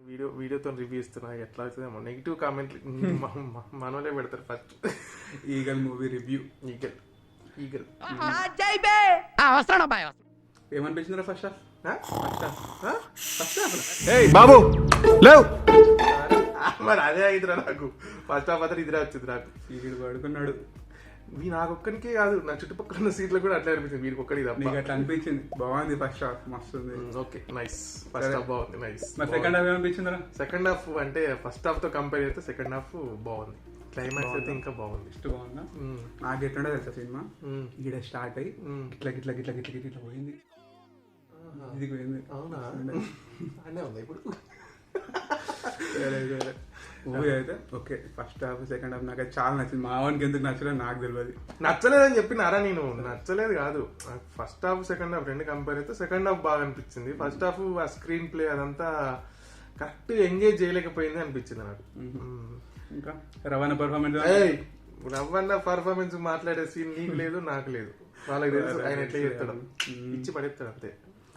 వీడియోతో రివ్యూ ఇస్తున్నా ఎట్లా అవుతుందేమో నెగిటివ్ కామెంట్లు మనోలే పెడతారు first. Eagle movie review. Eagle Eagle ఏమనిపించిందిరా ఫస్ట్ బాబు లేవు మరి అదే అయిద్రా నాకు. ఫస్ట్ హాఫ్ అతను ఇదిరా వచ్చింది నాకు. ఈగడు పడుకున్నాడు. నాకు ఒక్కడికే కాదు, నా చుట్టుపక్కల ఉన్న సీట్లు కూడా అట్లా అనిపించింది. వీడికి ఒక్కడి నీకు అట్లా అనిపించింది. బాగుంది ఫస్ట్ హాఫ్, మస్తుంది. Okay nice. ఫస్ట్ హాఫ్ బాగుంది, నైస్. సెకండ్ హాఫ్ ఏమనిపించిందిరా? సెకండ్ హాఫ్ అంటే ఫస్ట్ హాఫ్ తో కంపేర్ చేస్తే సెకండ్ హాఫ్ బాగుంది. క్లైమాక్స్ అయితే ఇంకా బాగుంది. ఇష్ట బాగుందా? నాకు ఎట్లుండే తెలుసా సినిమా, ఈడ స్టార్ట్ అయ్యి ఇట్లా గిట్లా గిట్లా గిట్ల గిట్ల ఇట్లా పోయింది, ఇది పోయింది. అవునా అనే ఉంది ఇప్పుడు. మూవీ అయితే okay. First half second half నాకైతే చాలా నచ్చింది. మా వానికి ఎందుకు నచ్చలేదు నాకు తెలియదు. నచ్చలేదని చెప్పినారా నేను? నచ్చలేదు కాదు, ఫస్ట్ హాఫ్ సెకండ్ హాఫ్ రెండు కంపేర్ అయితే సెకండ్ హాఫ్ బాగా అనిపించింది. ఫస్ట్ హాఫ్ ఆ స్క్రీన్ ప్లే అదంతా కరెక్ట్ ఎంగేజ్ చేయలేకపోయింది అనిపించింది నాకు. ఇంకా రవాణా పర్ఫార్మెన్స్, రవ్వన్న పర్ఫార్మెన్స్ మాట్లాడే సీన్ నీకు లేదు నాకు లేదు. వాళ్ళకి తెలుసు ఆయన ఎట్లా చేస్తాడు, ఇచ్చి పడేస్తాడు అంతే.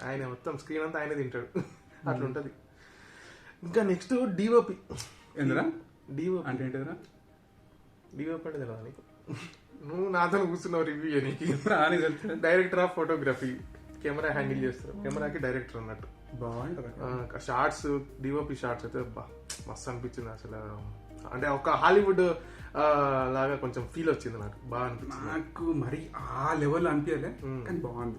ఆయన మొత్తం స్క్రీన్ అంతా ఆయన తింటాడు, అట్లుంటది. ఇంకా నెక్స్ట్ డిఓపి. ఎందురా డిఓపి అంటే ఏంటిదిరా? డిఓపి అంటే తెలియదు నీకు? నువ్వు నాతో కూర్చున్నావు రివ్యూ చేయడానికి. Director of photography, camera handle చేస్తారు, కెమెరాకి డైరెక్టర్ అన్నట్టు. బాగుంటుంది షార్ట్స్, డిఓపి షార్ట్స్ అయితే మస్తు అనిపించింది అసలు. అంటే ఒక హాలీవుడ్ లాగా కొంచెం ఫీల్ వచ్చింది నాకు, బాగా అనిపించింది. నాకు మరి ఆ లెవెల్ అనిపించలే కానీ బాగుంది,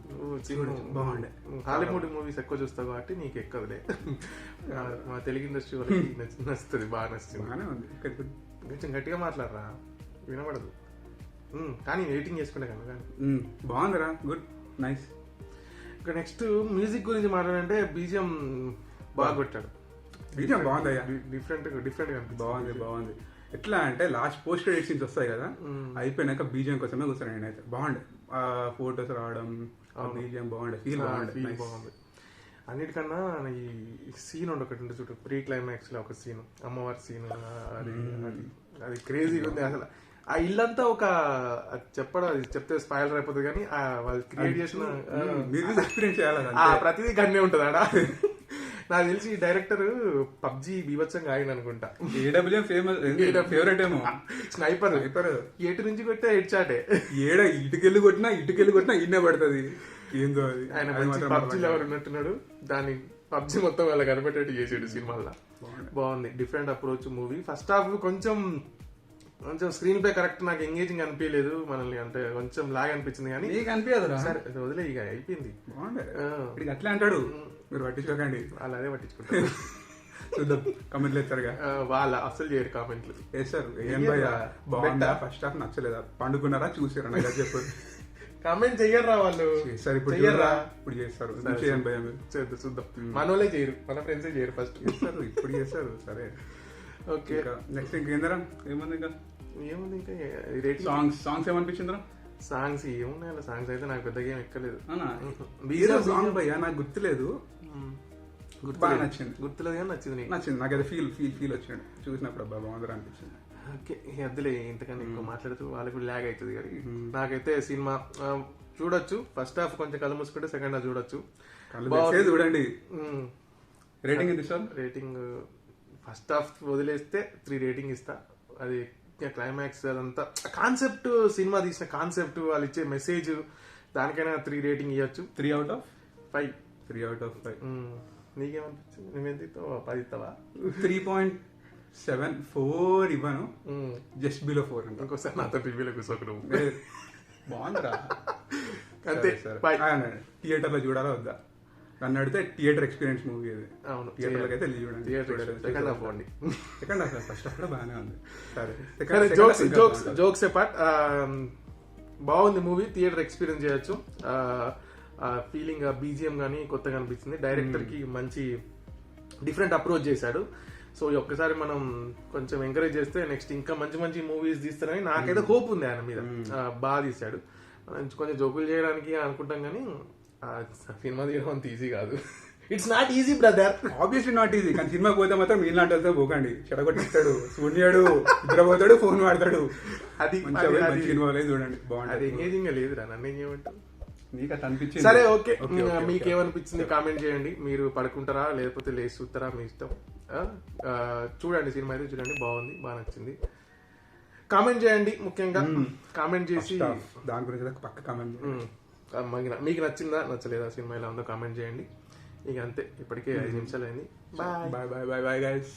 బాగుండే. హాలీవుడ్ మూవీస్ ఎక్కువ చూస్తావు కాబట్టి నీకు ఎక్కదులే. మా తెలుగు ఇండస్ట్రీ వాళ్ళకి నచ్చుతుంది, బాగా నచ్చుతుంది. బాగానే ఉంది. కొంచెం గట్టిగా మాట్లాడరా, వినబడదు. కానీ ఎడిటింగ్ చేసుకుంటే కనుక బాగుందిరా, గుడ్, నైస్. ఇంకా నెక్స్ట్ మ్యూజిక్ గురించి మాట్లాడంటే బీజిఎం బాగా కొట్టాడు. బీజిఎం బాగుంది, డిఫరెంట్ గా బాగుంది. ఎట్లా అంటే లాస్ట్ పోస్ట్ క్రెడిట్ సీన్స్ వస్తాయి కదా, అయిపోయినాక బీజిఎం కోసమే కూర్చొని నేనైతే. బాగుండే ఫోటోస్ రావడం, బీజిఎం బాగుండే, ఫీల్ బాగుంది. అన్నిటికన్నా ఈ సీన్ ఒకటి ఉంటుంది చూడు, ప్రీ క్లైమాక్స్ లో ఒక సీన్, అమ్మవారి సీన్, అది క్రేజీగా ఉంది అసలు. ఆ ఇల్లంతా ఒక చెప్తే స్పాయిలర్ అయిపోతుంది కానీ వాళ్ళు క్రియేట్ చేసిన ఎక్స్పీరియన్స్ చేయాలి, ప్రతిదీ గన్నే ఉంటుంది ఆడ. నాకు తెలిసి డైరెక్టర్ పబ్జి బీభత్సంగా ఆయన అనుకుంటా. ఏడబ్ల్యూఎం ఫేవరెట్ ఏమో, స్నైపర్ ఎటు నుంచి కొట్టే హెడ్ షాటే. ఏడ ఇటుకెళ్ళి కొట్టినా ఇన్నే పడుతుంది. ఏందో అది. ఆయన పబ్జీలో ఎవరు ఉన్నట్టున్నాడు, దాన్ని పబ్జి మొత్తం వాళ్ళ కనిపెట్టేట్టు చేసాడు సినిమాలో. బాగుంది, different approach movie. First half కొంచెం స్క్రీన్ ప్లే కరెక్ట్ నాకు ఎంగేజింగ్ అనిపించలేదు మనల్ని, అంటే కొంచెం లాగ్ అనిపించింది. కానీ అనిపించదు, సరే వదిలే, ఇక అయిపోయింది. బాగుండే అట్లా అంటాడు, మీరు పట్టించుకోకండి. వాళ్ళు అదే పట్టించుకుంటారు. చూద్దాం కామెంట్లు వేస్తారుగా. వాళ్ళు అసలు చేయరు కామెంట్లు, వేస్తారు. ఏం భయ్యా బాగుందా, ఫస్ట్ హాఫ్ నచ్చలేదా, పండుకున్నారా, చూసారా, నాకు చెప్పారు. కామెంట్ చెయ్యరా వాళ్ళు. చేస్తారు ఇప్పుడు చేస్తారు. చూద్దాం, మనోళ్ళే చేయరు, మన ఫ్రెండ్సే చేయరు. ఫస్ట్ చేస్తారు, ఇప్పుడు చేస్తారు. సరే ఓకే. నెక్స్ట్ ఇంకేందరా, ఏముంది ఇంకా రేటింగ్? సాంగ్స్ ఏమనిపించిందిరా? సాంగ్స్ ఏమున్నాయి, సాంగ్స్ అయితే నాకు పెద్దగా ఏం ఎక్కలేదు. సాంగ్ భయ్యా నాకు గుర్తులేదు, బాగా నచ్చింది. గుర్తులేదు కానీ నచ్చింది. నాకైతే ఫీల్ వచ్చింది చూసినప్పుడు, బాగుందిరా అనిపించింది. ఓకే, అద్దులే ఇంతకన్నా ఎక్కువ మాట్లాడుతూ వాళ్ళకి ల్యాగ్ అవుతుంది. కానీ నాకైతే సినిమా చూడొచ్చు. ఫస్ట్ హాఫ్ కొంచెం కళ్ళు మూసుకుంటే సెకండ్ హాఫ్ చూడొచ్చు. చూడండి. రేటింగ్ ఎంత ఇస్తారు? రేటింగ్ ఫస్ట్ హాఫ్ వదిలేస్తే 3 రేటింగ్ ఇస్తా. అది క్లైమాక్స్ అదంతా కాన్సెప్ట్, సినిమా తీసిన కాన్సెప్ట్, వాళ్ళు ఇచ్చే మెసేజ్, దానికైనా 3 రేటింగ్ ఇవ్వచ్చు. 3 out of 5. నీకేమనిపించింది? నువ్వెంత ఇస్తావా? 10 ఇస్తావా? 3.74 ఇవ్వను, జస్ట్ బిలో 4 అంటే. ఇంకోసారి నాతో రివ్యూలో కూర్చోకు నువ్వు. బాగుందిరా అంతే. థియేటర్ లో చూడాలా వద్దా నన్ను అడిగితే, థియేటర్ ఎక్స్పీరియన్స్ మూవీ అది. అవును, థియేటర్ అయితే వెళ్ళి చూడండి. సెకండ్ హాఫ్ బాగుంది. సెకండ్ హాఫ్ ఫస్ట్ హాఫ్ కూడా బాగానే ఉంది. సరే, జోక్స్ అపార్ట్ బాగుంది మూవీ, థియేటర్ ఎక్స్పీరియన్స్ చేయొచ్చు. ఫీలింగ్ బీజిఎం కానీ కొత్తగా అనిపించింది. డైరెక్టర్ కి మంచి డిఫరెంట్ అప్రోచ్ చేశాడు. సో ఒక్కసారి మనం కొంచెం ఎంకరేజ్ చేస్తే నెక్స్ట్ ఇంకా మంచి మంచి మూవీస్ తీస్తారని నాకైతే హోప్ ఉంది ఆయన మీద. బాగా తీశాడు. కొంచెం జోకులు చేయడానికి అనుకుంటాం కానీ సినిమా తీయడం అంత ఈజీ కాదు. It's not easy brother, obviously not easy. కానీ సినిమాకి పోతే మాత్రం మీ లాంటి వెళ్తే పోకండి, చెడగొట్టిస్తాడు, సూర్యాడు నిద్రపోతాడు, ఫోన్ వాడతాడు. అది సినిమా చూడండి, బాగుంటుంది. ఎంగేజింగ్ లేదురా, నన్ను ఏం చేయమంటావు? నీకు అట్లా అనిపించింది? సరే ఓకే, మీకు ఏమనిపించింది కామెంట్ చేయండి. మీరు పడుకుంటారా లేకపోతే లేచి చూస్తారా మీ ఇష్టం. చూడండి, సినిమా అయితే చూడండి, బాగుంది, బాగా నచ్చింది. కామెంట్ చేయండి, ముఖ్యంగా కామెంట్ చేసి దాని గురించి పక్క కామెంట్ మీకు నచ్చిందా నచ్చలేదా సినిమా ఎలా ఉందో కామెంట్ చేయండి. ఇక అంతే, ఇప్పటికే 5 నిమిషాలు అయింది. Bye bye bye bye bye guys.